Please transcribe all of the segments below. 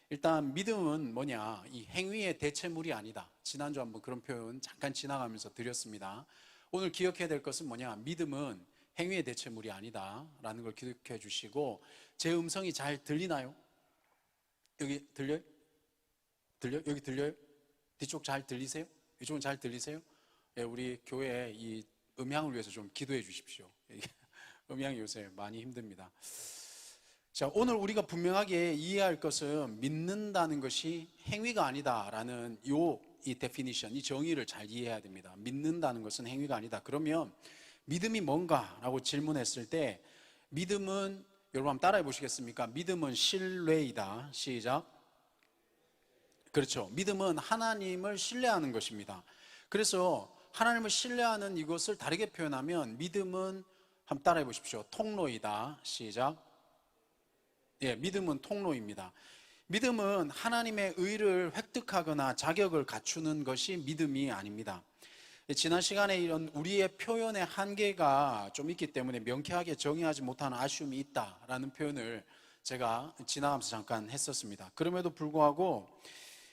일단 믿음은 뭐냐? 이 행위의 대체물이 아니다. 지난주 한번 그런 표현 잠깐 지나가면서 드렸습니다. 오늘 기억해야 될 것은 뭐냐? 믿음은 행위의 대체물이 아니다 라는 걸 기억해 주시고, 제 음성이 잘 들리나요? 여기 들려요? 여기 들려요? 뒤쪽 잘 들리세요? 이쪽은 잘 들리세요? 예, 우리 교회 이 음향을 위해서 좀 기도해 주십시오. 음향이 요새 많이 힘듭니다. 자, 오늘 우리가 분명하게 이해할 것은 믿는다는 것이 행위가 아니다라는 이 데피니션, 이 정의를 잘 이해해야 됩니다. 믿는다는 것은 행위가 아니다. 그러면 믿음이 뭔가라고 질문했을 때, 믿음은, 여러분 한번 따라해 보시겠습니까? 믿음은 신뢰이다. 시작. 그렇죠. 믿음은 하나님을 신뢰하는 것입니다. 그래서 하나님을 신뢰하는 이것을 다르게 표현하면, 믿음은, 한번 따라해 보십시오. 통로이다. 시작. 예, 믿음은 통로입니다. 믿음은 하나님의 의를 획득하거나 자격을 갖추는 것이 믿음이 아닙니다. 지난 시간에 이런 우리의 표현의 한계가 좀 있기 때문에 명쾌하게 정의하지 못하는 아쉬움이 있다라는 표현을 제가 지나가면서 잠깐 했었습니다. 그럼에도 불구하고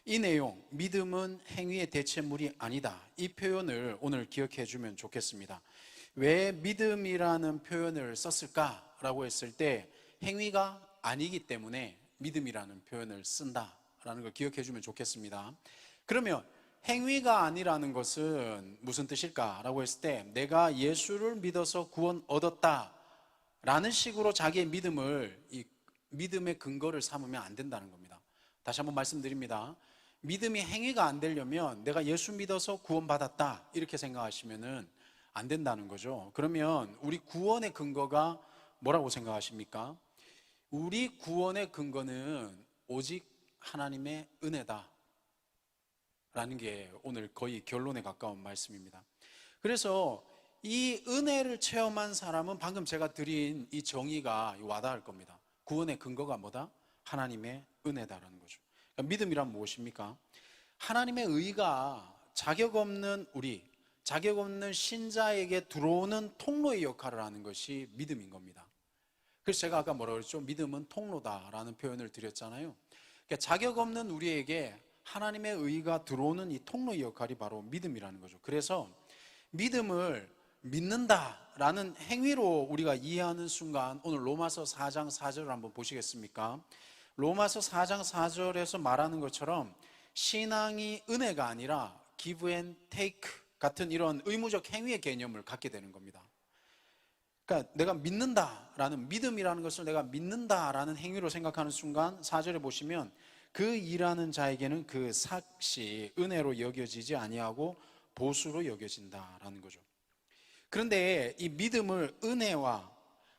이 내용, 믿음은 행위의 대체물이 아니다, 이 표현을 오늘 기억해 주면 좋겠습니다. 왜 믿음이라는 표현을 썼을까라고 했을 때, 행위가 아니기 때문에 믿음이라는 표현을 쓴다라는 걸 기억해 주면 좋겠습니다. 그러면 행위가 아니라는 것은 무슨 뜻일까라고 했을 때, 내가 예수를 믿어서 구원 얻었다라는 식으로 자기의 믿음을, 이 믿음의 근거를 삼으면 안 된다는 겁니다. 다시 한번 말씀드립니다. 믿음이 행위가 안 되려면 내가 예수 믿어서 구원받았다 이렇게 생각하시면 안 된다는 거죠. 그러면 우리 구원의 근거가 뭐라고 생각하십니까? 우리 구원의 근거는 오직 하나님의 은혜다 라는 게 오늘 거의 결론에 가까운 말씀입니다. 그래서 이 은혜를 체험한 사람은 방금 제가 드린 이 정의가 와닿을 겁니다. 구원의 근거가 뭐다? 하나님의 은혜다라는 거죠. 그러니까 믿음이란 무엇입니까? 하나님의 의가 자격 없는 우리, 자격 없는 신자에게 들어오는 통로의 역할을 하는 것이 믿음인 겁니다. 그래서 제가 아까 뭐라고 그랬죠? 믿음은 통로다라는 표현을 드렸잖아요. 그러니까 자격 없는 우리에게 하나님의 의가 들어오는 이 통로의 역할이 바로 믿음이라는 거죠. 그래서 믿음을 믿는다라는 행위로 우리가 이해하는 순간, 오늘 로마서 4장 4절을 한번 보시겠습니까? 로마서 4장 4절에서 말하는 것처럼 신앙이 은혜가 아니라 give and take 같은 이런 의무적 행위의 개념을 갖게 되는 겁니다. 그러니까 내가 믿는다라는, 믿음이라는 것을 내가 믿는다라는 행위로 생각하는 순간 4절에 보시면, 그 일하는 자에게는 그 삭시 은혜로 여겨지지 아니하고 보수로 여겨진다라는 거죠. 그런데 이 믿음을 은혜와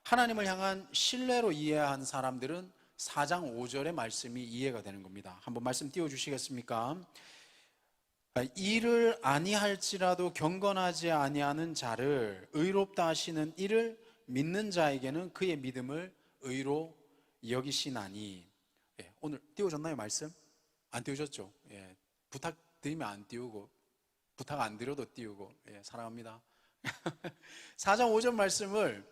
하나님을 향한 신뢰로 이해한 사람들은 4장 5절의 말씀이 이해가 되는 겁니다. 한번 말씀 띄워주시겠습니까? 이를 아니할지라도 경건하지 아니하는 자를 의롭다 하시는 이를 믿는 자에게는 그의 믿음을 의로 여기시나니. 예, 오늘 띄워졌나요 말씀? 안 띄워졌죠? 예, 부탁드리면 안 띄우고, 부탁 안 드려도 띄우고, 예, 사랑합니다. 4장 5절 말씀을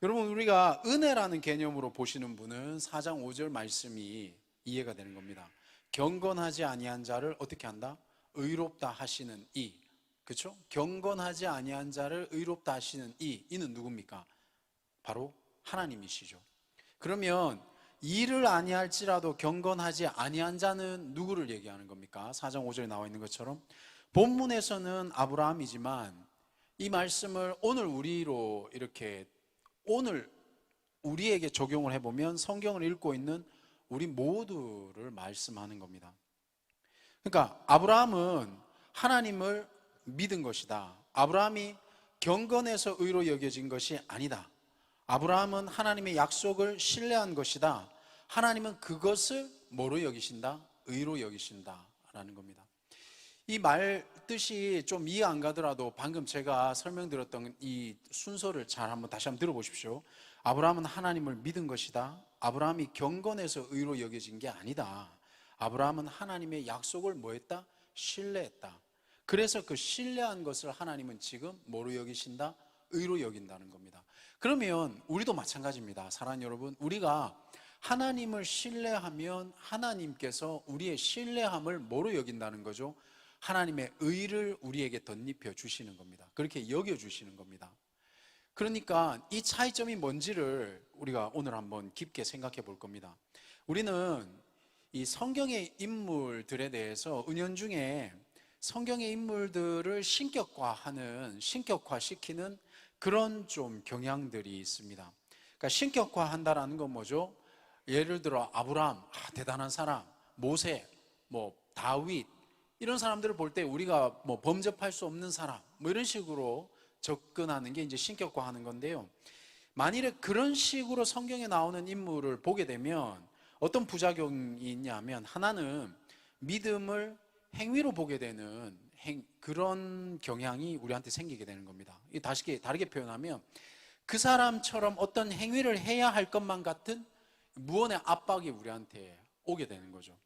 여러분, 우리가 은혜라는 개념으로 보시는 분은 4장 5절 말씀이 이해가 되는 겁니다. 경건하지 아니한 자를 어떻게 한다? 의롭다 하시는 이. 그렇죠? 경건하지 아니한 자를 의롭다 하시는 이는 누굽니까? 바로 하나님이시죠. 그러면 이를 아니할지라도 경건하지 아니한 자는 누구를 얘기하는 겁니까? 4장 5절에 나와 있는 것처럼 본문에서는 아브라함이지만, 이 말씀을 오늘 우리로 이렇게, 오늘 우리에게 적용을 해보면 성경을 읽고 있는 우리 모두를 말씀하는 겁니다. 그러니까 아브라함은 하나님을 믿은 것이다. 아브라함이 경건해서 의로 여겨진 것이 아니다. 아브라함은 하나님의 약속을 신뢰한 것이다. 하나님은 그것을 뭐로 여기신다? 의로 여기신다 라는 겁니다. 이 말 뜻이 좀 이해 안 가더라도 방금 제가 설명드렸던 이 순서를 잘 한번 다시 한번 들어보십시오. 아브라함은 하나님을 믿은 것이다. 아브라함이 경건해서 의로 여겨진 게 아니다. 아브라함은 하나님의 약속을 뭐 했다? 신뢰했다. 그래서 그 신뢰한 것을 하나님은 지금 뭐로 여기신다? 의로 여긴다는 겁니다. 그러면 우리도 마찬가지입니다. 사랑하는 여러분, 우리가 하나님을 신뢰하면 하나님께서 우리의 신뢰함을 뭐로 여긴다는 거죠? 하나님의 의를 우리에게 덧입혀 주시는 겁니다. 그렇게 여겨 주시는 겁니다. 그러니까 이 차이점이 뭔지를 우리가 오늘 한번 깊게 생각해 볼 겁니다. 우리는 이 성경의 인물들에 대해서 은연중에 성경의 인물들을 신격화시키는 그런 좀 경향들이 있습니다. 그러니까 신격화한다라는 건 뭐죠? 예를 들어 아브라함, 대단한 사람, 모세, 다윗 이런 사람들을 볼 때 우리가 범접할 수 없는 사람 이런 식으로 접근하는 게 이제 신격화하는 건데요. 만일에 그런 식으로 성경에 나오는 인물을 보게 되면 어떤 부작용이 있냐면, 하나는 믿음을 행위로 보게 되는 그런 경향이 우리한테 생기게 되는 겁니다. 다르게 표현하면 그 사람처럼 어떤 행위를 해야 할 것만 같은 무언의 압박이 우리한테 오게 되는 거죠.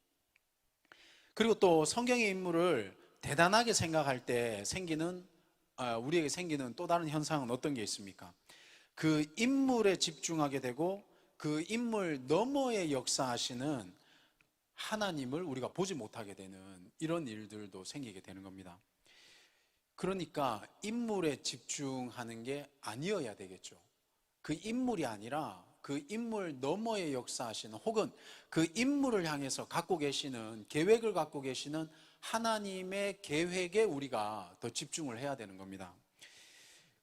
그리고 또 성경의 인물을 대단하게 생각할 때 우리에게 생기는 또 다른 현상은 어떤 게 있습니까? 그 인물에 집중하게 되고 그 인물 너머에 역사하시는 하나님을 우리가 보지 못하게 되는 이런 일들도 생기게 되는 겁니다. 그러니까 인물에 집중하는 게 아니어야 되겠죠. 그 인물이 아니라 그 인물 너머에 역사하시는, 혹은 그 인물을 향해서 계획을 갖고 계시는 하나님의 계획에 우리가 더 집중을 해야 되는 겁니다.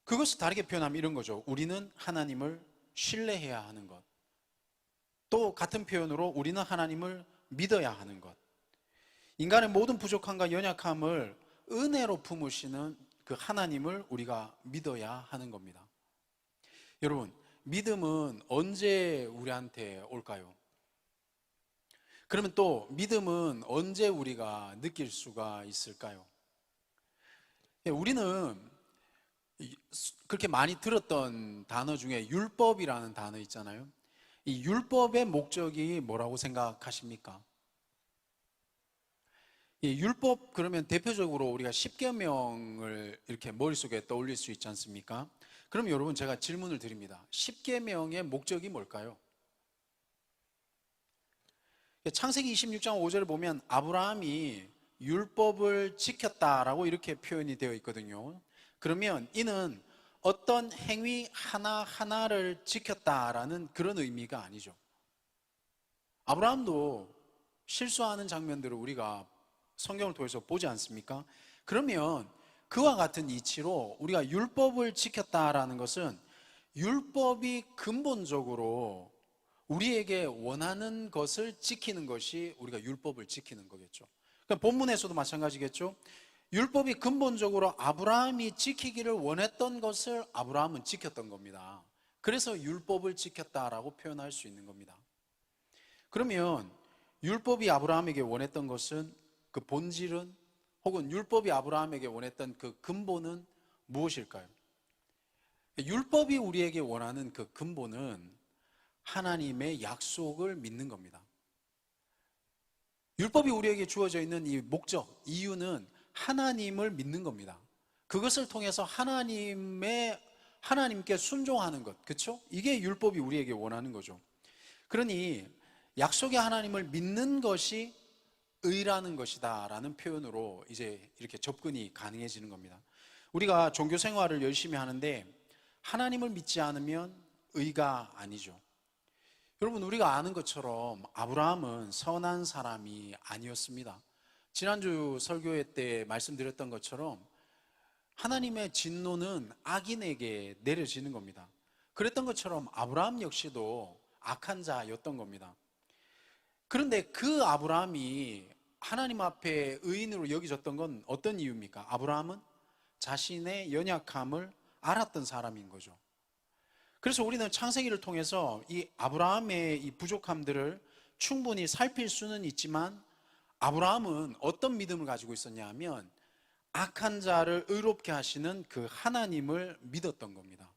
그것을 다르게 표현하면 이런 거죠. 우리는 하나님을 신뢰해야 하는 것. 또 같은 표현으로 우리는 하나님을 믿어야 하는 것. 인간의 모든 부족함과 연약함을 은혜로 품으시는 그 하나님을 우리가 믿어야 하는 겁니다. 여러분, 믿음은 언제 우리한테 올까요? 그러면 또 믿음은 언제 우리가 느낄 수가 있을까요? 우리는 그렇게 많이 들었던 단어 중에 율법이라는 단어 있잖아요. 이 율법의 목적이 뭐라고 생각하십니까? 이 율법, 그러면 대표적으로 우리가 십계명을 이렇게 머릿속에 떠올릴 수 있지 않습니까? 그럼 여러분, 제가 질문을 드립니다. 십계명의 목적이 뭘까요? 창세기 26장 5절을 보면 아브라함이 율법을 지켰다라고 이렇게 표현이 되어 있거든요. 그러면 이는 어떤 행위 하나하나를 지켰다라는 그런 의미가 아니죠. 아브라함도 실수하는 장면들을 우리가 성경을 통해서 보지 않습니까? 그러면 그와 같은 이치로 우리가 율법을 지켰다라는 것은 율법이 근본적으로 우리에게 원하는 것을 지키는 것이 우리가 율법을 지키는 거겠죠. 그러니까 본문에서도 마찬가지겠죠. 율법이 근본적으로 아브라함이 지키기를 원했던 것을 아브라함은 지켰던 겁니다. 그래서 율법을 지켰다라고 표현할 수 있는 겁니다. 그러면 율법이 아브라함에게 원했던 것은, 그 본질은, 혹은 율법이 아브라함에게 원했던 그 근본은 무엇일까요? 율법이 우리에게 원하는 그 근본은 하나님의 약속을 믿는 겁니다. 율법이 우리에게 주어져 있는 이 목적, 이유는 하나님을 믿는 겁니다. 그것을 통해서 하나님께 순종하는 것, 그렇죠? 이게 율법이 우리에게 원하는 거죠. 그러니 약속의 하나님을 믿는 것이 의라는 것이다 라는 표현으로 이제 이렇게 접근이 가능해지는 겁니다. 우리가 종교 생활을 열심히 하는데 하나님을 믿지 않으면 의가 아니죠. 여러분, 우리가 아는 것처럼 아브라함은 선한 사람이 아니었습니다. 지난주 설교회 때 말씀드렸던 것처럼 하나님의 진노는 악인에게 내려지는 겁니다. 그랬던 것처럼 아브라함 역시도 악한 자였던 겁니다. 그런데 그 아브라함이 하나님 앞에 의인으로 여겨졌던 건 어떤 이유입니까? 아브라함은 자신의 연약함을 알았던 사람인 거죠. 그래서 우리는 창세기를 통해서 이 아브라함의 이 부족함들을 충분히 살필 수는 있지만, 아브라함은 어떤 믿음을 가지고 있었냐 하면 악한 자를 의롭게 하시는 그 하나님을 믿었던 겁니다.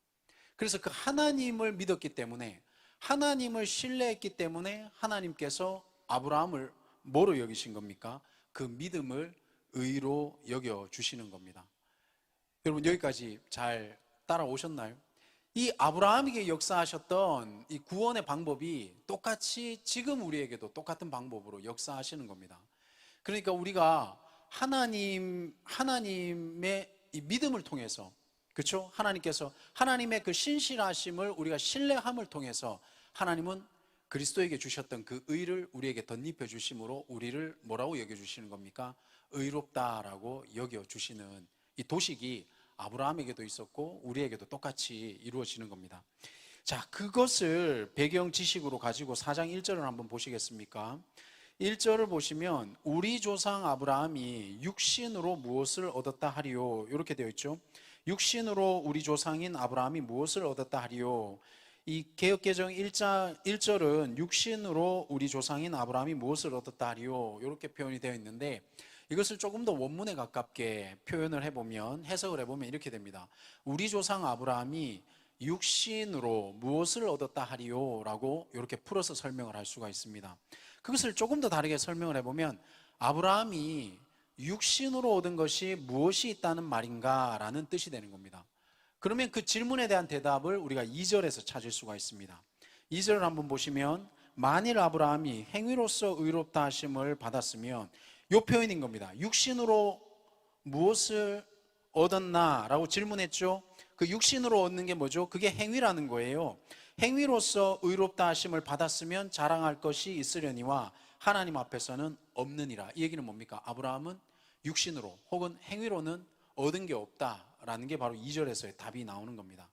그래서 그 하나님을 믿었기 때문에, 하나님을 신뢰했기 때문에 하나님께서 아브라함을 뭐로 여기신 겁니까? 그 믿음을 의로 여겨 주시는 겁니다. 여러분, 여기까지 잘 따라오셨나요? 이 아브라함에게 역사하셨던 이 구원의 방법이 똑같이 지금 우리에게도 똑같은 방법으로 역사하시는 겁니다. 그러니까 우리가 하나님의 이 믿음을 통해서, 그렇죠? 하나님께서 하나님의 그 신실하심을 우리가 신뢰함을 통해서 하나님은 그리스도에게 주셨던 그 의를 우리에게 덧입혀 주심으로 우리를 뭐라고 여겨 주시는 겁니까? 의롭다라고 여겨 주시는 이 도식이 아브라함에게도 있었고 우리에게도 똑같이 이루어지는 겁니다. 자, 그것을 배경 지식으로 가지고 4장 1절을 한번 보시겠습니까? 1절을 보시면 우리 조상 아브라함이 육신으로 무엇을 얻었다 하리요, 이렇게 되어 있죠. 육신으로 우리 조상인 아브라함이 무엇을 얻었다 하리요. 이 개역개정 1절은 육신으로 우리 조상인 아브라함이 무엇을 얻었다 하리요, 이렇게 표현이 되어 있는데, 이것을 조금 더 원문에 가깝게 표현을 해보면, 해석을 해보면 이렇게 됩니다. 우리 조상 아브라함이 육신으로 무엇을 얻었다 하리요 라고 이렇게 풀어서 설명을 할 수가 있습니다. 그것을 조금 더 다르게 설명을 해보면, 아브라함이 육신으로 얻은 것이 무엇이 있다는 말인가 라는 뜻이 되는 겁니다. 그러면 그 질문에 대한 대답을 우리가 2절에서 찾을 수가 있습니다. 2절을 한번 보시면, 만일 아브라함이 행위로서 의롭다 하심을 받았으면, 이 표현인 겁니다. 육신으로 무엇을 얻었나 라고 질문했죠. 그 육신으로 얻는 게 뭐죠? 그게 행위라는 거예요. 행위로서 의롭다 하심을 받았으면 자랑할 것이 있으려니와 하나님 앞에서는 없느니라. 이 얘기는 뭡니까? 아브라함은 육신으로 혹은 행위로는 얻은 게 없다라는 게 바로 2절에서의 답이 나오는 겁니다.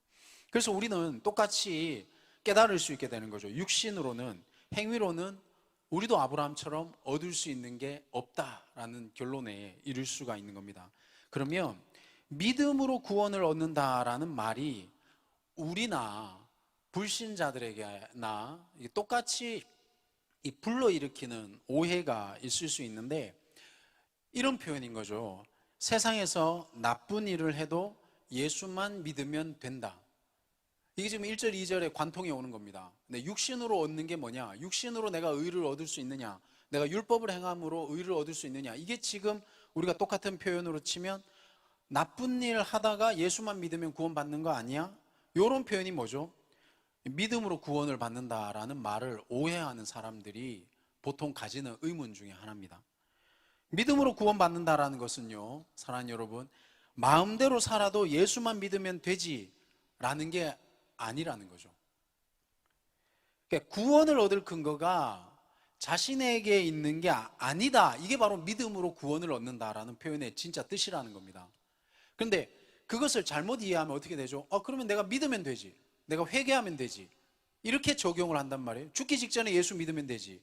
그래서 우리는 똑같이 깨달을 수 있게 되는 거죠. 육신으로는, 행위로는 우리도 아브라함처럼 얻을 수 있는 게 없다라는 결론에 이를 수가 있는 겁니다. 그러면 믿음으로 구원을 얻는다라는 말이 우리나 불신자들에게나 똑같이 불러일으키는 오해가 있을 수 있는데, 이런 표현인 거죠. 세상에서 나쁜 일을 해도 예수만 믿으면 된다. 이게 지금 1절, 2절에 관통해 오는 겁니다. 근데 육신으로 얻는 게 뭐냐? 육신으로 내가 의를 얻을 수 있느냐? 내가 율법을 행함으로 의를 얻을 수 있느냐? 이게 지금 우리가 똑같은 표현으로 치면 나쁜 일 하다가 예수만 믿으면 구원받는 거 아니야? 이런 표현이 뭐죠? 믿음으로 구원을 받는다라는 말을 오해하는 사람들이 보통 가지는 의문 중에 하나입니다. 믿음으로 구원받는다라는 것은요, 사랑하는 여러분, 마음대로 살아도 예수만 믿으면 되지라는 게 아니라는 거죠. 그러니까 구원을 얻을 근거가 자신에게 있는 게 아니다. 이게 바로 믿음으로 구원을 얻는다라는 표현의 진짜 뜻이라는 겁니다. 그런데 그것을 잘못 이해하면 어떻게 되죠? 그러면 내가 믿으면 되지. 내가 회개하면 되지. 이렇게 적용을 한단 말이에요. 죽기 직전에 예수 믿으면 되지.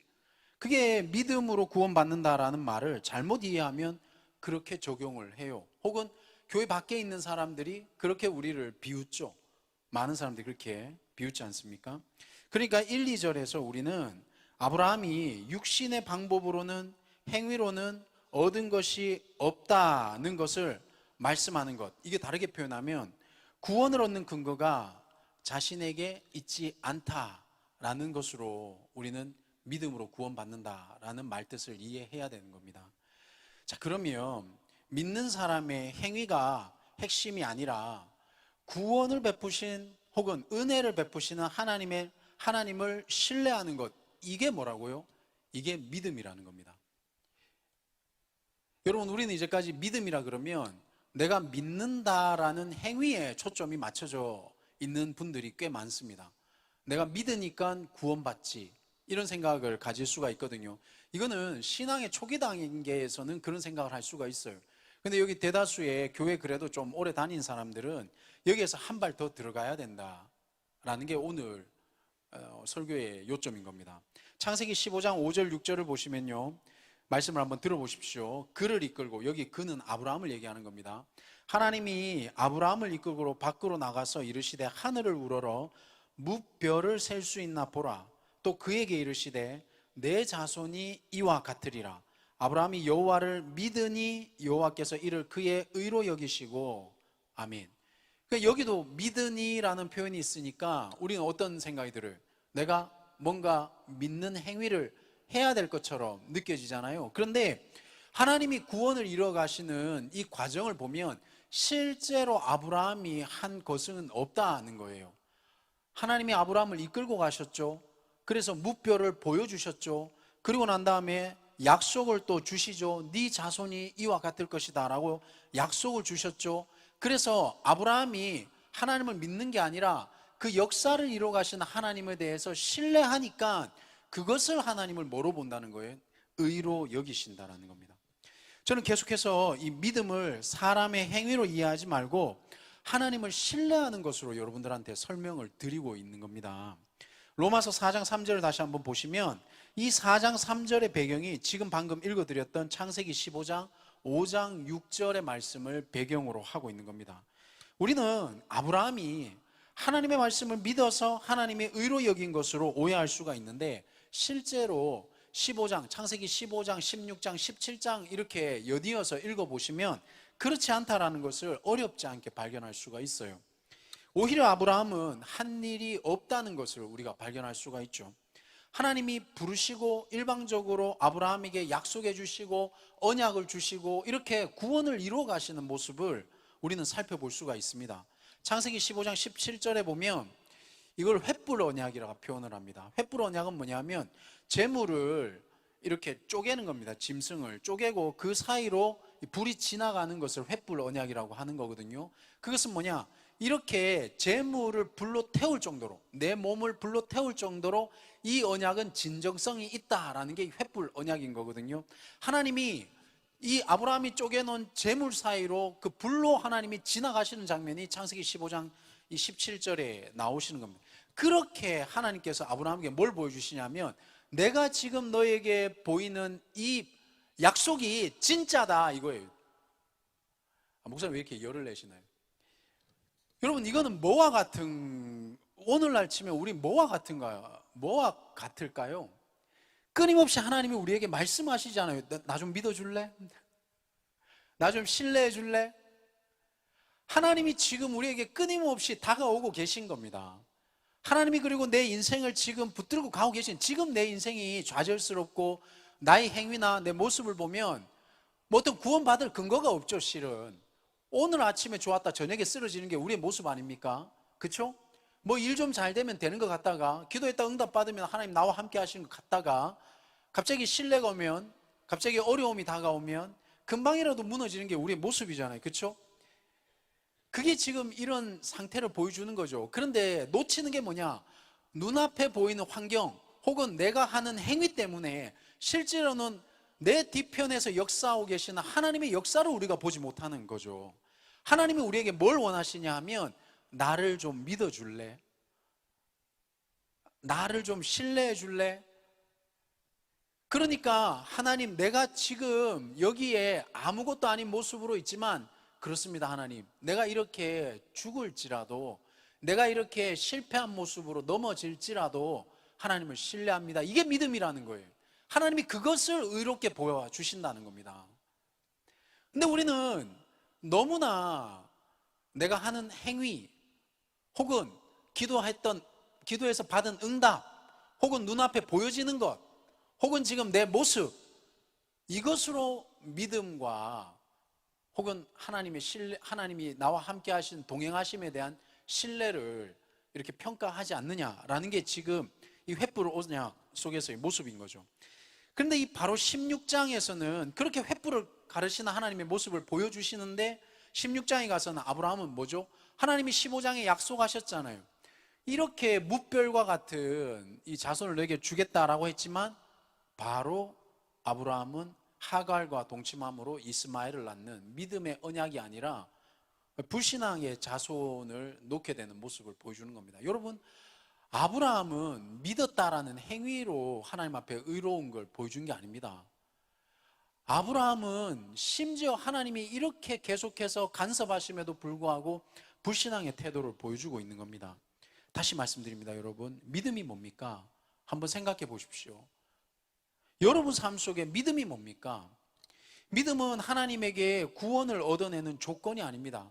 그게 믿음으로 구원받는다라는 말을 잘못 이해하면 그렇게 적용을 해요. 혹은 교회 밖에 있는 사람들이 그렇게 우리를 비웃죠. 많은 사람들이 그렇게 비웃지 않습니까? 그러니까 1, 2절에서 우리는 아브라함이 육신의 방법으로는, 행위로는 얻은 것이 없다는 것을 말씀하는 것, 이게 다르게 표현하면 구원을 얻는 근거가 자신에게 있지 않다라는 것으로 우리는 믿음으로 구원받는다라는 말뜻을 이해해야 되는 겁니다. 자, 그러면 믿는 사람의 행위가 핵심이 아니라 구원을 베푸신 혹은 은혜를 베푸시는 하나님을 신뢰하는 것, 이게 뭐라고요? 이게 믿음이라는 겁니다. 여러분, 우리는 이제까지 믿음이라 그러면 내가 믿는다라는 행위에 초점이 맞춰져 있는 분들이 꽤 많습니다. 내가 믿으니까 구원받지, 이런 생각을 가질 수가 있거든요. 이거는 신앙의 초기 단계에서는 그런 생각을 할 수가 있어요. 근데 여기 대다수의 교회 그래도 좀 오래 다닌 사람들은 여기에서 한 발 더 들어가야 된다라는 게 오늘 설교의 요점인 겁니다. 창세기 15장 5절 6절을 보시면요, 말씀을 한번 들어보십시오. 그를 이끌고, 여기 그는 아브라함을 얘기하는 겁니다. 하나님이 아브라함을 이끌고 밖으로 나가서 이르시되 하늘을 우러러 무별을 셀 수 있나 보라. 또 그에게 이르시되 내 자손이 이와 같으리라. 아브라함이 여호와를 믿으니 여호와께서 이를 그의 의로 여기시고. 아멘. 그러니까 여기도 믿으니라는 표현이 있으니까 우리는 어떤 생각이 들어요? 내가 뭔가 믿는 행위를 해야 될 것처럼 느껴지잖아요. 그런데 하나님이 구원을 이뤄가시는 이 과정을 보면 실제로 아브라함이 한 것은 없다는 거예요. 하나님이 아브라함을 이끌고 가셨죠. 그래서 무뼈를 보여주셨죠. 그리고 난 다음에 약속을 또 주시죠. 네 자손이 이와 같을 것이다 라고 약속을 주셨죠. 그래서 아브라함이 하나님을 믿는 게 아니라 그 역사를 이루어 가신 하나님에 대해서 신뢰하니까 그것을 하나님을 뭐로 본다는 거예요? 의로 여기신다라는 겁니다. 저는 계속해서 이 믿음을 사람의 행위로 이해하지 말고 하나님을 신뢰하는 것으로 여러분들한테 설명을 드리고 있는 겁니다. 로마서 4장 3절을 다시 한번 보시면 이 4장 3절의 배경이 지금 방금 읽어드렸던 창세기 15장 5장 6절의 말씀을 배경으로 하고 있는 겁니다. 우리는 아브라함이 하나님의 말씀을 믿어서 하나님의 의로 여긴 것으로 오해할 수가 있는데, 실제로 15장, 창세기 15장, 16장, 17장 이렇게 엿이어서 읽어보시면 그렇지 않다라는 것을 어렵지 않게 발견할 수가 있어요. 오히려 아브라함은 한 일이 없다는 것을 우리가 발견할 수가 있죠. 하나님이 부르시고 일방적으로 아브라함에게 약속해 주시고 언약을 주시고 이렇게 구원을 이루어 가시는 모습을 우리는 살펴볼 수가 있습니다. 창세기 15장 17절에 보면 이걸 횃불 언약이라고 표현을 합니다. 횃불 언약은 뭐냐면 재물을 이렇게 쪼개는 겁니다. 짐승을 쪼개고 그 사이로 불이 지나가는 것을 횃불 언약이라고 하는 거거든요. 그것은 뭐냐, 이렇게 재물을 불로 태울 정도로, 내 몸을 불로 태울 정도로 이 언약은 진정성이 있다라는 게 횃불 언약인 거거든요. 하나님이 이 아브라함이 쪼개놓은 재물 사이로 그 불로 하나님이 지나가시는 장면이 창세기 15장 17절에 나오시는 겁니다. 그렇게 하나님께서 아브라함에게 뭘 보여주시냐면, 내가 지금 너에게 보이는 이 약속이 진짜다 이거예요. 목사님 왜 이렇게 열을 내시나요? 여러분, 이거는 뭐와 같은, 오늘날 치면 우리 뭐와 같은가요? 뭐와 같을까요? 끊임없이 하나님이 우리에게 말씀하시잖아요. 나 좀 믿어줄래? 나 좀 신뢰해 줄래? 하나님이 지금 우리에게 끊임없이 다가오고 계신 겁니다. 하나님이 그리고 내 인생을 지금 붙들고 가고 계신, 지금 내 인생이 좌절스럽고 나의 행위나 내 모습을 보면 뭐 어떤 구원받을 근거가 없죠. 실은 오늘 아침에 좋았다 저녁에 쓰러지는 게 우리의 모습 아닙니까? 그렇죠? 뭐 일 좀 잘 되면 되는 것 같다가, 기도했다 응답 받으면 하나님 나와 함께 하시는 것 같다가, 갑자기 신뢰가 오면, 갑자기 어려움이 다가오면 금방이라도 무너지는 게 우리의 모습이잖아요. 그렇죠? 그게 지금 이런 상태를 보여주는 거죠. 그런데 놓치는 게 뭐냐, 눈앞에 보이는 환경 혹은 내가 하는 행위 때문에 실제로는 내 뒤편에서 역사하고 계시는 하나님의 역사를 우리가 보지 못하는 거죠. 하나님이 우리에게 뭘 원하시냐 하면, 나를 좀 믿어줄래? 나를 좀 신뢰해 줄래? 그러니까 하나님, 내가 지금 여기에 아무것도 아닌 모습으로 있지만 그렇습니다. 하나님, 내가 이렇게 죽을지라도, 내가 이렇게 실패한 모습으로 넘어질지라도 하나님을 신뢰합니다. 이게 믿음이라는 거예요. 하나님이 그것을 의롭게 보여주신다는 겁니다. 근데 우리는 너무나 내가 하는 행위 혹은 기도해서 받은 응답 혹은 눈앞에 보여지는 것 혹은 지금 내 모습, 이것으로 믿음과 혹은 하나님이 나와 함께 하신 동행하심에 대한 신뢰를 이렇게 평가하지 않느냐라는 게 지금 이 횃불 언약 속에서의 모습인 거죠. 그런데 이 바로 16장에서는 그렇게 횃불을 가르치는 하나님의 모습을 보여주시는데, 16장에 가서는 아브라함은 뭐죠? 하나님이 15장에 약속하셨잖아요. 이렇게 무별과 같은 이 자손을 너에게 주겠다라고 했지만 바로 아브라함은 하갈과 동침함으로 이스마엘을 낳는 믿음의 언약이 아니라 불신앙의 자손을 놓게 되는 모습을 보여주는 겁니다. 여러분, 아브라함은 믿었다라는 행위로 하나님 앞에 의로운 걸 보여준 게 아닙니다. 아브라함은 심지어 하나님이 이렇게 계속해서 간섭하심에도 불구하고 불신앙의 태도를 보여주고 있는 겁니다. 다시 말씀드립니다. 여러분, 믿음이 뭡니까? 한번 생각해 보십시오. 여러분 삶 속에 믿음이 뭡니까? 믿음은 하나님에게 구원을 얻어내는 조건이 아닙니다.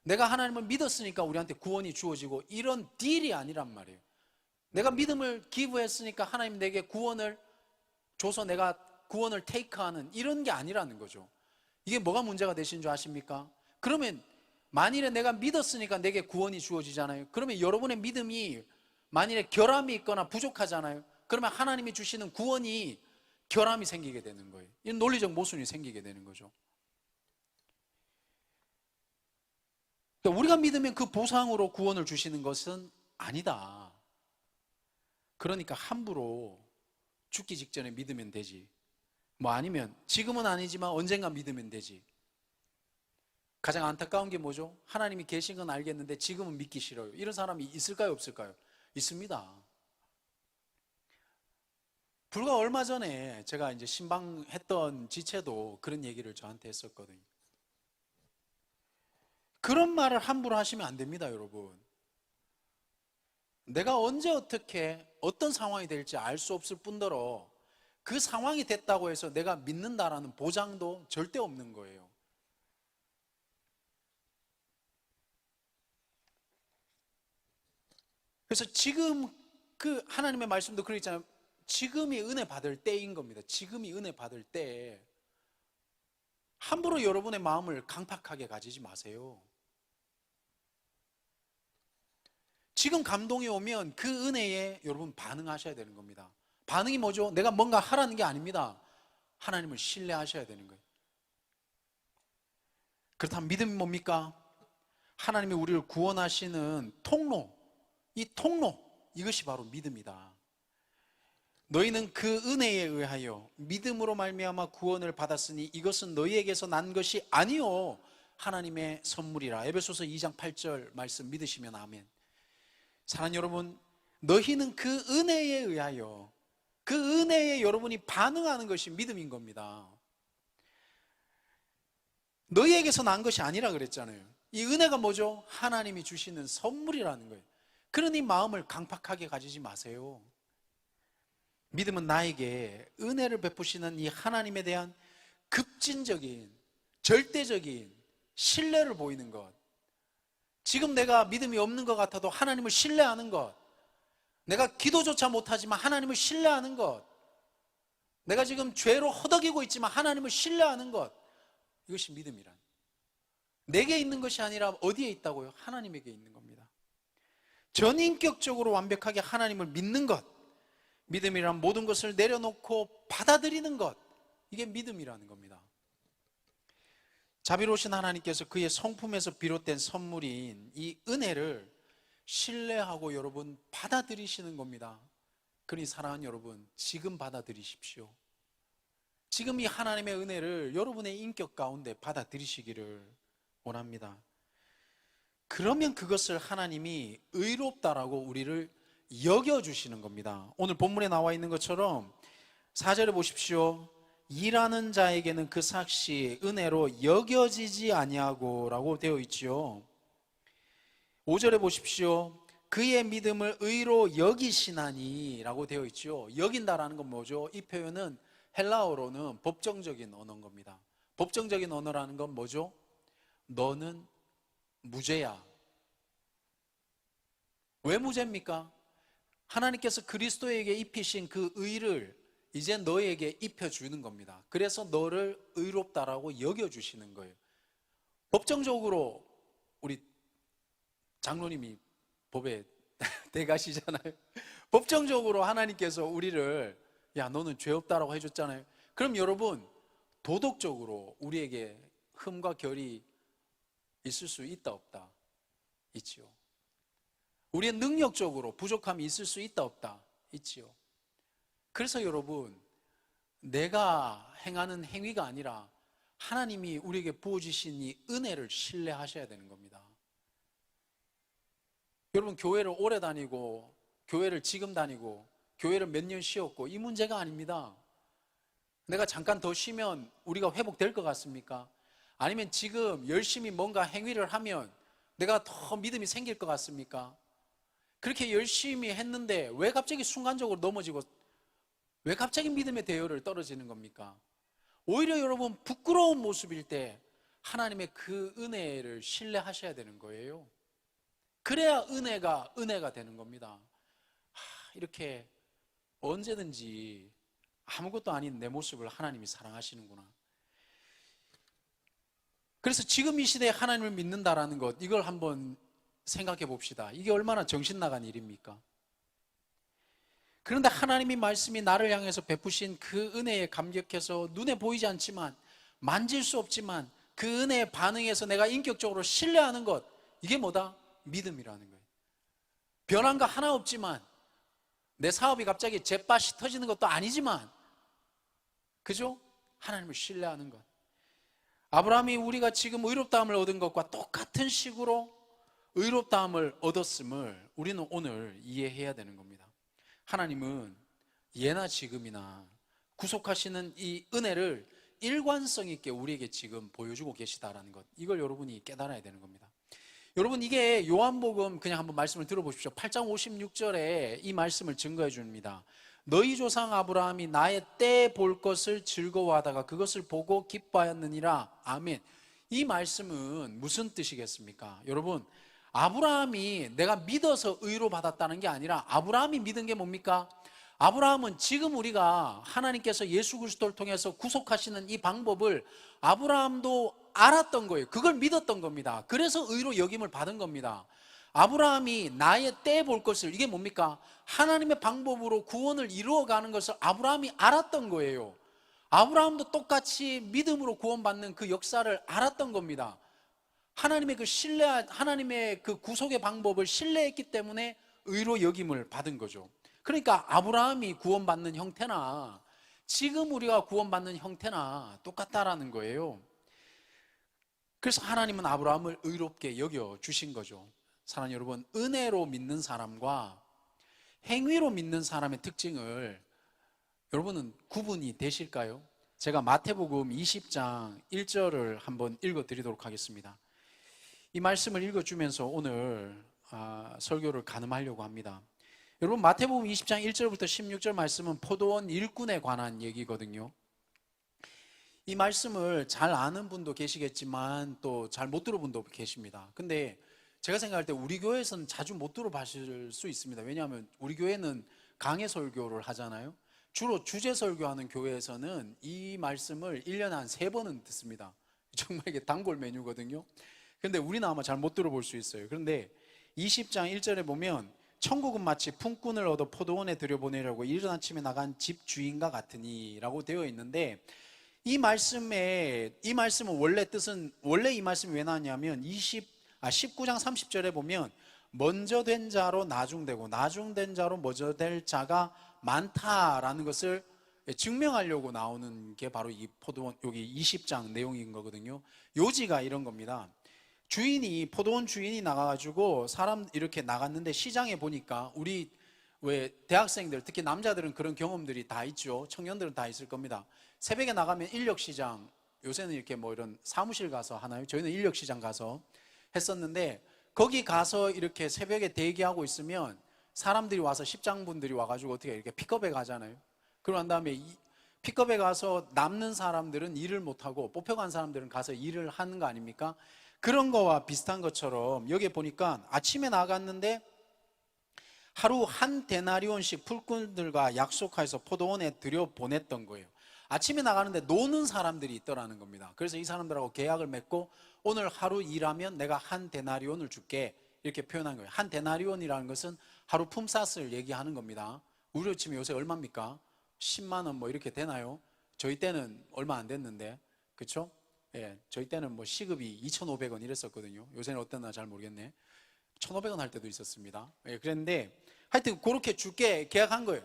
내가 하나님을 믿었으니까 우리한테 구원이 주어지고 이런 딜이 아니란 말이에요. 내가 믿음을 기부했으니까 하나님 내게 구원을 줘서 내가 구원을 테이크하는 이런 게 아니라는 거죠. 이게 뭐가 문제가 되신 줄 아십니까? 그러면 만일에 내가 믿었으니까 내게 구원이 주어지잖아요. 그러면 여러분의 믿음이 만일에 결함이 있거나 부족하잖아요. 그러면 하나님이 주시는 구원이 결함이 생기게 되는 거예요. 이 논리적 모순이 생기게 되는 거죠. 그러니까 우리가 믿으면 그 보상으로 구원을 주시는 것은 아니다. 그러니까 함부로 죽기 직전에 믿으면 되지. 뭐 아니면 지금은 아니지만 언젠가 믿으면 되지. 가장 안타까운 게 뭐죠? 하나님이 계신 건 알겠는데 지금은 믿기 싫어요. 이런 사람이 있을까요, 없을까요? 있습니다. 불과 얼마 전에 제가 이제 신방했던 지체도 그런 얘기를 저한테 했었거든요. 그런 말을 함부로 하시면 안 됩니다, 여러분. 내가 언제 어떻게 어떤 상황이 될지 알 수 없을 뿐더러 그 상황이 됐다고 해서 내가 믿는다라는 보장도 절대 없는 거예요. 그래서 지금 그 하나님의 말씀도 그러잖아요. 지금이 은혜 받을 때인 겁니다. 지금이 은혜 받을 때 함부로 여러분의 마음을 강팍하게 가지지 마세요. 지금 감동이 오면 그 은혜에 여러분 반응하셔야 되는 겁니다. 반응이 뭐죠? 내가 뭔가 하라는 게 아닙니다. 하나님을 신뢰하셔야 되는 거예요. 그렇다면 믿음이 뭡니까? 하나님이 우리를 구원하시는 통로, 이 통로, 이것이 바로 믿음이다. 너희는 그 은혜에 의하여 믿음으로 말미암아 구원을 받았으니 이것은 너희에게서 난 것이 아니요 하나님의 선물이라. 에베소서 2장 8절 말씀 믿으시면 아멘. 사랑하는 여러분, 너희는 그 은혜에 의하여, 그 은혜에 여러분이 반응하는 것이 믿음인 겁니다. 너희에게서 난 것이 아니라 그랬잖아요. 이 은혜가 뭐죠? 하나님이 주시는 선물이라는 거예요. 그러니 마음을 강팍하게 가지지 마세요. 믿음은 나에게 은혜를 베푸시는 이 하나님에 대한 급진적인, 절대적인 신뢰를 보이는 것. 지금 내가 믿음이 없는 것 같아도 하나님을 신뢰하는 것. 내가 기도조차 못하지만 하나님을 신뢰하는 것. 내가 지금 죄로 허덕이고 있지만 하나님을 신뢰하는 것. 이것이 믿음이란. 내게 있는 것이 아니라 어디에 있다고요? 하나님에게 있는 겁니다. 전인격적으로 완벽하게 하나님을 믿는 것. 믿음이란 모든 것을 내려놓고 받아들이는 것. 이게 믿음이라는 겁니다. 자비로우신 하나님께서 그의 성품에서 비롯된 선물인 이 은혜를 신뢰하고 여러분 받아들이시는 겁니다. 그러니 사랑하는 여러분, 지금 받아들이십시오. 지금 이 하나님의 은혜를 여러분의 인격 가운데 받아들이시기를 원합니다. 그러면 그것을 하나님이 의롭다라고 우리를 여겨주시는 겁니다. 오늘 본문에 나와 있는 것처럼 4절에 보십시오. 일하는 자에게는 그 삭시 은혜로 여겨지지 아니하고 라고 되어 있지요. 5절에 보십시오. 그의 믿음을 의로 여기시나니 라고 되어 있죠. 여긴다라는 건 뭐죠? 이 표현은 헬라어로는 법정적인 언어인 겁니다. 법정적인 언어라는 건 뭐죠? 너는 무죄야. 왜 무죄입니까? 하나님께서 그리스도에게 입히신 그 의를 이제 너에게 입혀주는 겁니다. 그래서 너를 의롭다라고 여겨주시는 거예요. 법정적으로 우리 장로님이 법에 대가시잖아요. 법정적으로 하나님께서 우리를 야 너는 죄 없다라고 해줬잖아요. 그럼 여러분 도덕적으로 우리에게 흠과 결이 있을 수 있다 없다? 있지요. 우리의 능력적으로 부족함이 있을 수 있다 없다? 있지요. 그래서 여러분 내가 행하는 행위가 아니라 하나님이 우리에게 부어주신 이 은혜를 신뢰하셔야 되는 겁니다. 여러분 교회를 오래 다니고 교회를 지금 다니고 교회를 몇 년 쉬었고 이 문제가 아닙니다. 내가 잠깐 더 쉬면 우리가 회복될 것 같습니까? 아니면 지금 열심히 뭔가 행위를 하면 내가 더 믿음이 생길 것 같습니까? 그렇게 열심히 했는데 왜 갑자기 순간적으로 넘어지고 왜 갑자기 믿음의 대열을 떨어지는 겁니까? 오히려 여러분 부끄러운 모습일 때 하나님의 그 은혜를 신뢰하셔야 되는 거예요. 그래야 은혜가 되는 겁니다. 이렇게 언제든지 아무것도 아닌 내 모습을 하나님이 사랑하시는구나. 그래서 지금 이 시대에 하나님을 믿는다라는 것, 이걸 한번 생각해 봅시다. 이게 얼마나 정신 나간 일입니까? 그런데 하나님이 말씀이 나를 향해서 베푸신 그 은혜에 감격해서 눈에 보이지 않지만, 만질 수 없지만 그 은혜에 반응해서 내가 인격적으로 신뢰하는 것, 이게 뭐다? 믿음이라는 거예요. 변한 거 하나 없지만, 내 사업이 갑자기 잿밭이 터지는 것도 아니지만, 그죠? 하나님을 신뢰하는 것. 아브라함이 우리가 지금 의롭다함을 얻은 것과 똑같은 식으로 의롭다함을 얻었음을 우리는 오늘 이해해야 되는 겁니다. 하나님은 예나 지금이나 구속하시는 이 은혜를 일관성 있게 우리에게 지금 보여주고 계시다라는 것, 이걸 여러분이 깨달아야 되는 겁니다. 여러분, 이게 요한복음 그냥 한번 말씀을 들어보십시오. 8장 56절에 이 말씀을 증거해 줍니다. 너희 조상 아브라함이 나의 때 볼 것을 즐거워하다가 그것을 보고 기뻐하였느니라. 아멘. 이 말씀은 무슨 뜻이겠습니까? 여러분, 아브라함이 내가 믿어서 의로 받았다는 게 아니라, 아브라함이 믿은 게 뭡니까? 아브라함은 지금 우리가 하나님께서 예수 그리스도를 통해서 구속하시는 이 방법을 아브라함도 알았던 거예요. 그걸 믿었던 겁니다. 그래서 의로 여김을 받은 겁니다. 아브라함이 나의 때 볼 것을, 이게 뭡니까? 하나님의 방법으로 구원을 이루어가는 것을 아브라함이 알았던 거예요. 아브라함도 똑같이 믿음으로 구원받는 그 역사를 알았던 겁니다. 하나님의 그 하나님의 그 구속의 방법을 신뢰했기 때문에 의로 여김을 받은 거죠. 그러니까 아브라함이 구원받는 형태나 지금 우리가 구원받는 형태나 똑같다라는 거예요. 그래서 하나님은 아브라함을 의롭게 여겨 주신 거죠. 사랑하는 여러분, 은혜로 믿는 사람과 행위로 믿는 사람의 특징을 여러분은 구분이 되실까요? 제가 마태복음 20장 1절을 한번 읽어드리도록 하겠습니다. 이 말씀을 읽어주면서 오늘 설교를 가늠하려고 합니다. 여러분, 마태복음 20장 1절부터 16절 말씀은 포도원 일꾼에 관한 얘기거든요. 이 말씀을 잘 아는 분도 계시겠지만 또 잘 못 들어본 분도 계십니다. 근데 제가 생각할 때 우리 교회에서는 자주 못 들어보실 수 있습니다. 왜냐하면 우리 교회는 강해 설교를 하잖아요. 주로 주제 설교하는 교회에서는 이 말씀을 1년에 한 3번은 듣습니다. 정말 이게 단골 메뉴거든요. 근데 우리는 아마 잘 못 들어볼 수 있어요. 그런데 20장 1절에 보면 천국은 마치 품꾼을 얻어 포도원에 들여보내려고 이른 아침에 나간 집 주인과 같으니 라고 되어 있는데, 이 말씀은 원래 뜻은, 원래 이 말씀이 왜 나왔냐면 19장 30절에 보면 먼저 된 자로 나중되고 나중된 자로 먼저 될 자가 많다라는 것을 증명하려고 나오는 게 바로 이 포도원, 여기 20장 내용인 거거든요. 요지가 이런 겁니다. 포도원 주인이 나가가지고 사람 이렇게 나갔는데, 시장에 보니까 우리 왜 대학생들, 특히 남자들은 그런 경험들이 다 있죠. 청년들은 다 있을 겁니다. 새벽에 나가면 인력시장, 요새는 이렇게 뭐 이런 사무실 가서 하나요? 저희는 인력시장 가서 했었는데, 거기 가서 이렇게 새벽에 대기하고 있으면 사람들이 와서, 십장분들이 와가지고 어떻게 이렇게 픽업에 가잖아요. 그러고 난 다음에 픽업에 가서 남는 사람들은 일을 못하고 뽑혀간 사람들은 가서 일을 하는 거 아닙니까? 그런 거와 비슷한 것처럼 여기 보니까 아침에 나갔는데 하루 한 데나리온씩 풀꾼들과 약속해서 포도원에 들여보냈던 거예요. 아침에 나가는데 노는 사람들이 있더라는 겁니다. 그래서 이 사람들하고 계약을 맺고 오늘 하루 일하면 내가 한 데나리온을 줄게, 이렇게 표현한 거예요. 한 데나리온이라는 것은 하루 품삯을 얘기하는 겁니다. 우리로 치면 요새 얼마입니까? 10만 원 뭐 이렇게 되나요? 저희 때는 얼마 안 됐는데, 그렇죠? 예, 저희 때는 뭐 시급이 2,500원 이랬었거든요. 요새는 어땠나 잘 모르겠네. 1,500원 할 때도 있었습니다. 예, 그랬는데 하여튼 그렇게 줄게 계약한 거예요.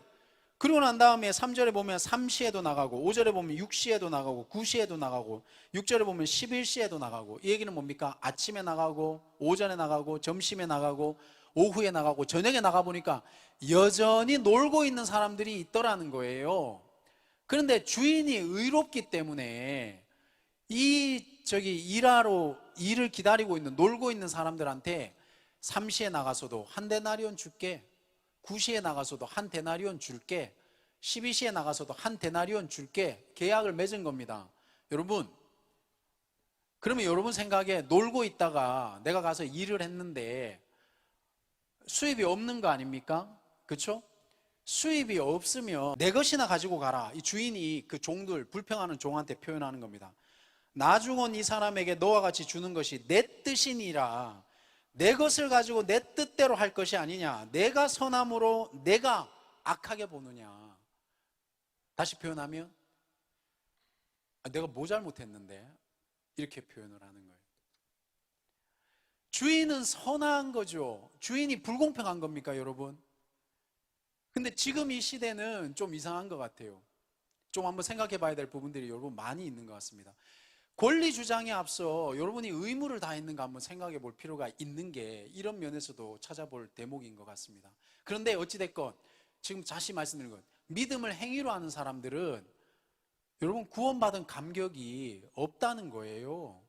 그리고 난 다음에 3절에 보면 3시에도 나가고, 5절에 보면 6시에도 나가고, 9시에도 나가고, 6절에 보면 11시에도 나가고. 이 얘기는 뭡니까? 아침에 나가고, 오전에 나가고, 점심에 나가고, 오후에 나가고, 저녁에 나가보니까 여전히 놀고 있는 사람들이 있더라는 거예요. 그런데 주인이 의롭기 때문에 일을 기다리고 있는, 놀고 있는 사람들한테 3시에 나가서도 한 데나리온 줄게, 9시에 나가서도 한 데나리온 줄게, 12시에 나가서도 한 데나리온 줄게, 계약을 맺은 겁니다. 여러분, 그러면 여러분 생각에 놀고 있다가 내가 가서 일을 했는데 수입이 없는 거 아닙니까? 그렇죠? 수입이 없으면 내 것이나 가지고 가라. 이 주인이 그 종들, 불평하는 종한테 표현하는 겁니다. 나중은 이 사람에게 너와 같이 주는 것이 내 뜻이니라. 내 것을 가지고 내 뜻대로 할 것이 아니냐. 내가 선함으로 내가 악하게 보느냐. 다시 표현하면 내가 뭐 잘못했는데 이렇게 표현을 하는 거예요. 주인은 선한 거죠. 주인이 불공평한 겁니까, 여러분? 근데 지금 이 시대는 좀 이상한 것 같아요. 좀 한번 생각해 봐야 될 부분들이 여러분 많이 있는 것 같습니다. 권리 주장에 앞서 여러분이 의무를 다했는가 한번 생각해 볼 필요가 있는 게 이런 면에서도 찾아볼 대목인 것 같습니다. 그런데 어찌됐건 지금 다시 말씀드린 것, 믿음을 행위로 하는 사람들은 여러분 구원받은 감격이 없다는 거예요.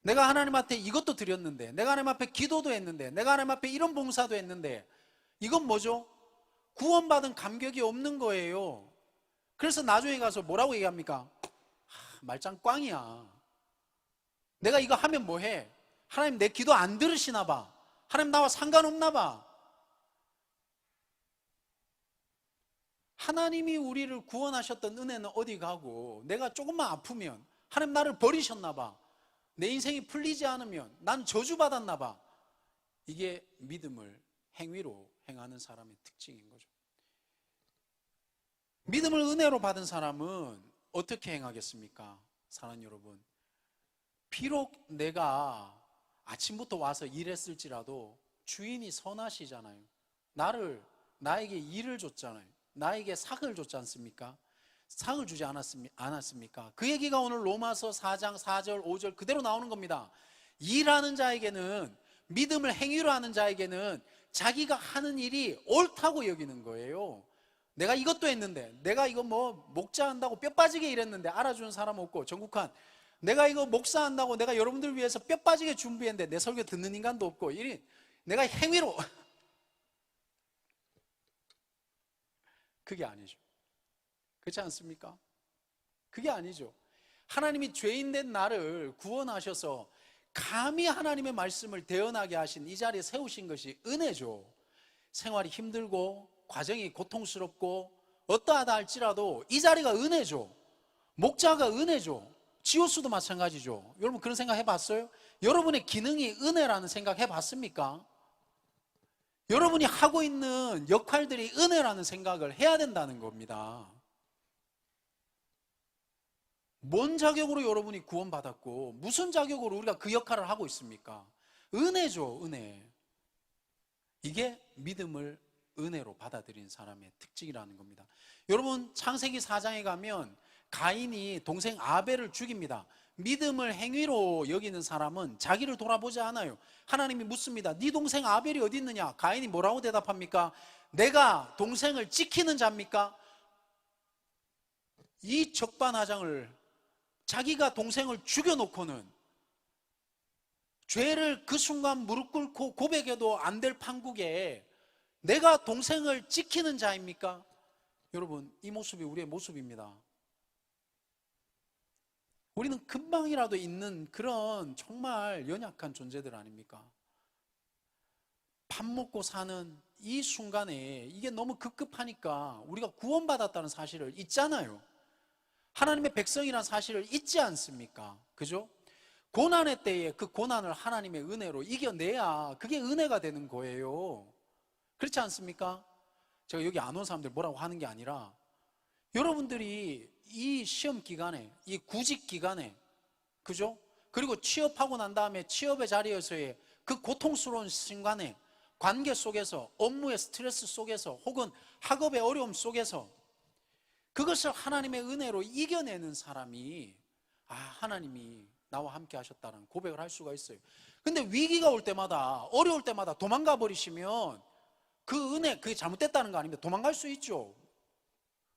내가 하나님 앞에 이것도 드렸는데, 내가 하나님 앞에 기도도 했는데, 내가 하나님 앞에 이런 봉사도 했는데, 이건 뭐죠? 구원받은 감격이 없는 거예요. 그래서 나중에 가서 뭐라고 얘기합니까? 말짱 꽝이야. 내가 이거 하면 뭐해? 하나님 내 기도 안 들으시나 봐. 하나님 나와 상관없나 봐. 하나님이 우리를 구원하셨던 은혜는 어디 가고, 내가 조금만 아프면 하나님 나를 버리셨나 봐. 내 인생이 풀리지 않으면 난 저주받았나 봐. 이게 믿음을 행위로 행하는 사람의 특징인 거죠. 믿음을 은혜로 받은 사람은 어떻게 행하겠습니까? 사랑하는 여러분, 비록 내가 아침부터 와서 일했을지라도 주인이 선하시잖아요. 나에게 일을 줬잖아요. 나에게 삭을 줬지 않습니까? 삭을 주지 않았습니까? 그 얘기가 오늘 로마서 4장 4절 5절 그대로 나오는 겁니다. 일하는 자에게는, 믿음을 행위로 하는 자에게는 자기가 하는 일이 옳다고 여기는 거예요. 내가 이것도 했는데, 내가 이거 목자한다고 뼈 빠지게 일했는데 알아주는 사람 없고, 전국한 내가 이거 목사한다고 내가 여러분들 위해서 뼈 빠지게 준비했는데 내 설교 듣는 인간도 없고, 내가 행위로 그게 아니죠. 그렇지 않습니까? 그게 아니죠. 하나님이 죄인된 나를 구원하셔서 감히 하나님의 말씀을 대언하게 하신 이 자리에 세우신 것이 은혜죠. 생활이 힘들고 과정이 고통스럽고 어떠하다 할지라도 이 자리가 은혜죠. 목자가 은혜죠. 지오수도 마찬가지죠. 여러분 그런 생각 해봤어요? 여러분의 기능이 은혜라는 생각 해봤습니까? 여러분이 하고 있는 역할들이 은혜라는 생각을 해야 된다는 겁니다. 뭔 자격으로 여러분이 구원받았고 무슨 자격으로 우리가 그 역할을 하고 있습니까? 은혜죠, 은혜. 이게 믿음을 은혜로 받아들인 사람의 특징이라는 겁니다. 여러분 창세기 4장에 가면 가인이 동생 아벨을 죽입니다. 믿음을 행위로 여기는 사람은 자기를 돌아보지 않아요. 하나님이 묻습니다. 네 동생 아벨이 어디 있느냐? 가인이 뭐라고 대답합니까? 내가 동생을 지키는 자입니까? 이 적반하장을, 자기가 동생을 죽여놓고는 죄를 그 순간 무릎 꿇고 고백해도 안 될 판국에 내가 동생을 지키는 자입니까? 여러분 이 모습이 우리의 모습입니다. 우리는 금방이라도 있는 그런 정말 연약한 존재들 아닙니까? 밥 먹고 사는 이 순간에 이게 너무 급급하니까 우리가 구원받았다는 사실을 잊잖아요. 하나님의 백성이라는 사실을 잊지 않습니까? 그죠? 고난의 때에 그 고난을 하나님의 은혜로 이겨내야 그게 은혜가 되는 거예요. 그렇지 않습니까? 제가 여기 안 온 사람들 뭐라고 하는 게 아니라 여러분들이 이 시험 기간에, 이 구직 기간에, 그죠? 그리고 취업하고 난 다음에 취업의 자리에서의 그 고통스러운 순간에 관계 속에서, 업무의 스트레스 속에서, 혹은 학업의 어려움 속에서 그것을 하나님의 은혜로 이겨내는 사람이 하나님이 나와 함께 하셨다는 고백을 할 수가 있어요. 근데 위기가 올 때마다, 어려울 때마다 도망가 버리시면 그 은혜, 그게 잘못됐다는 거 아닙니다. 도망갈 수 있죠.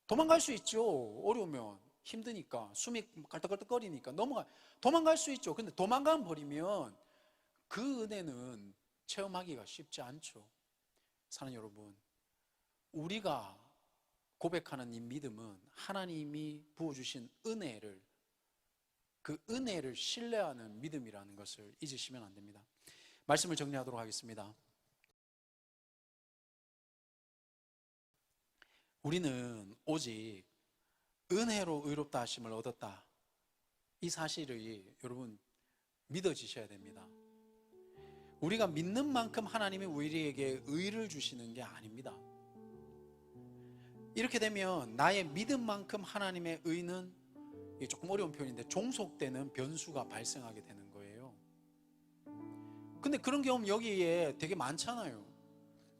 도망갈 수 있죠. 어려우면, 힘드니까, 숨이 깔떡깔떡거리니까 도망갈 수 있죠. 근데 도망가 버리면 그 은혜는 체험하기가 쉽지 않죠. 사랑하는 여러분, 우리가 고백하는 이 믿음은 하나님이 부어주신 은혜를, 그 은혜를 신뢰하는 믿음이라는 것을 잊으시면 안 됩니다. 말씀을 정리하도록 하겠습니다. 우리는 오직 은혜로 의롭다 하심을 얻었다, 이 사실이 여러분 믿어지셔야 됩니다. 우리가 믿는 만큼 하나님이 우리에게 의를 주시는 게 아닙니다. 이렇게 되면 나의 믿음만큼 하나님의 의는, 이게 조금 어려운 표현인데, 종속되는 변수가 발생하게 되는 거예요. 근데 그런 경험 여기에 되게 많잖아요.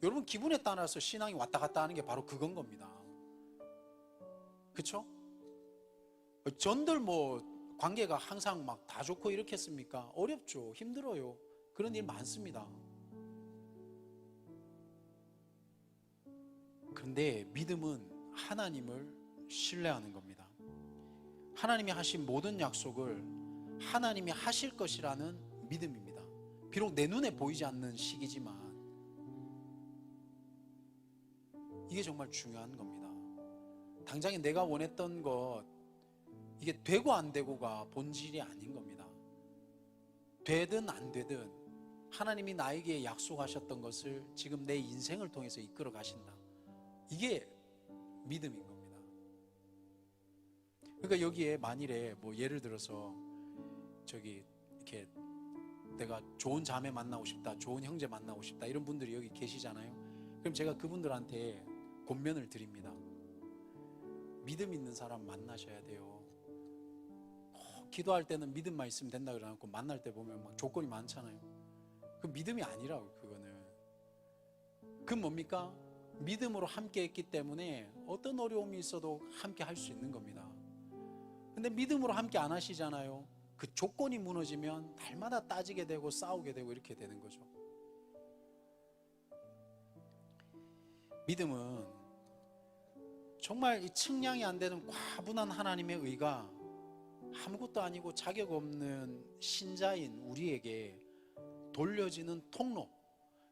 여러분 기분에 따라서 신앙이 왔다 갔다 하는 게 바로 그건 겁니다. 그쵸? 전들 관계가 항상 막 다 좋고 이렇겠습니까? 어렵죠. 힘들어요. 그런 일 많습니다. 그런데 믿음은 하나님을 신뢰하는 겁니다. 하나님이 하신 모든 약속을 하나님이 하실 것이라는 믿음입니다. 비록 내 눈에 보이지 않는 시기지만 이게 정말 중요한 겁니다. 당장에 내가 원했던 것, 이게 되고 안 되고가 본질이 아닌 겁니다. 되든 안 되든 하나님이 나에게 약속하셨던 것을 지금 내 인생을 통해서 이끌어 가신다. 이게 믿음인 겁니다. 그러니까 여기에 만일에 예를 들어서 이렇게 내가 좋은 자매 만나고 싶다, 좋은 형제 만나고 싶다, 이런 분들이 여기 계시잖아요. 그럼 제가 그분들한테 권면을 드립니다. 믿음 있는 사람 만나셔야 돼요. 기도할 때는 믿음만 있으면 된다 그러고 만날 때 보면 막 조건이 많잖아요. 그 믿음이 아니라고. 그거는 뭡니까? 믿음으로 함께 했기 때문에 어떤 어려움이 있어도 함께 할 수 있는 겁니다. 근데 믿음으로 함께 안 하시잖아요. 그 조건이 무너지면 날마다 따지게 되고 싸우게 되고 이렇게 되는 거죠. 믿음은 정말 이 측량이 안 되는 과분한 하나님의 의가 아무것도 아니고 자격 없는 신자인 우리에게 돌려지는 통로,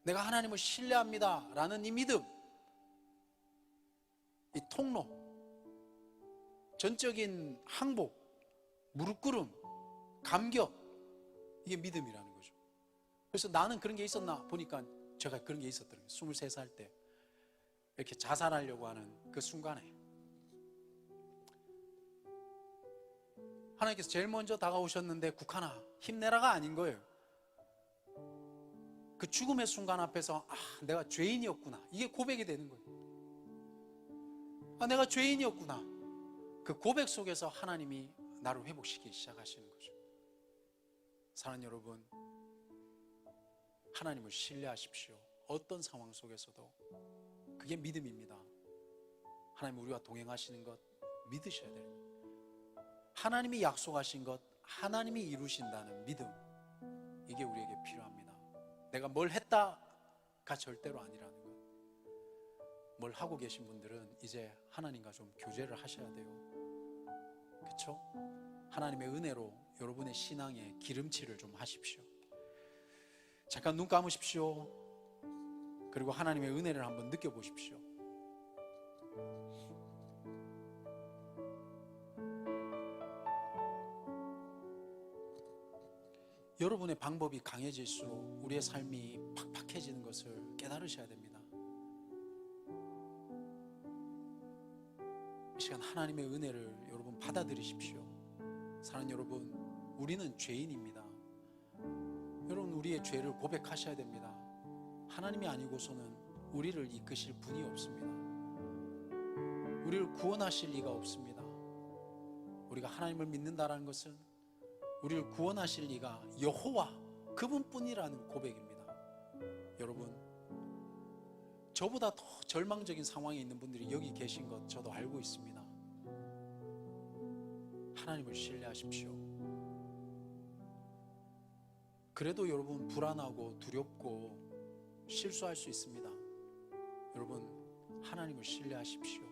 내가 하나님을 신뢰합니다 라는 이 믿음, 이 통로, 전적인 항복, 무릎 꿇음, 감격, 이게 믿음이라는 거죠. 그래서 나는 그런 게 있었나 보니까 제가 그런 게 있었더라고요. 23살 때 이렇게 자살하려고 하는 그 순간에 하나님께서 제일 먼저 다가오셨는데 국한아 힘내라가 아닌 거예요. 그 죽음의 순간 앞에서 내가 죄인이었구나, 이게 고백이 되는 거예요. 내가 죄인이었구나. 그 고백 속에서 하나님이 나를 회복시키기 시작하시는 거죠. 사랑하는 여러분, 하나님을 신뢰하십시오. 어떤 상황 속에서도. 그게 믿음입니다. 하나님 우리와 동행하시는 것 믿으셔야 돼요. 하나님이 약속하신 것 하나님이 이루신다는 믿음, 이게 우리에게 필요합니다. 내가 뭘 했다가 절대로 아니라는 것. 뭘 하고 계신 분들은 이제 하나님과 좀 교제를 하셔야 돼요. 그렇죠? 하나님의 은혜로 여러분의 신앙에 기름칠을 좀 하십시오. 잠깐 눈 감으십시오. 그리고 하나님의 은혜를 한번 느껴보십시오. 여러분의 방법이 강해질수록 우리의 삶이 팍팍해지는 것을 깨달으셔야 됩니다. 이 시간 하나님의 은혜를 여러분 받아들이십시오. 사랑하는 여러분, 우리는 죄인입니다. 여러분 우리의 죄를 고백하셔야 됩니다. 하나님이 아니고서는 우리를 이끄실 분이 없습니다. 우리를 구원하실 리가 없습니다. 우리가 하나님을 믿는다는 것은 우리를 구원하실 리가 여호와 그분뿐이라는 고백입니다. 여러분, 저보다 더 절망적인 상황에 있는 분들이 여기 계신 것 저도 알고 있습니다. 하나님을 신뢰하십시오. 그래도 여러분 불안하고 두렵고 실수할 수 있습니다. 여러분 하나님을 신뢰하십시오.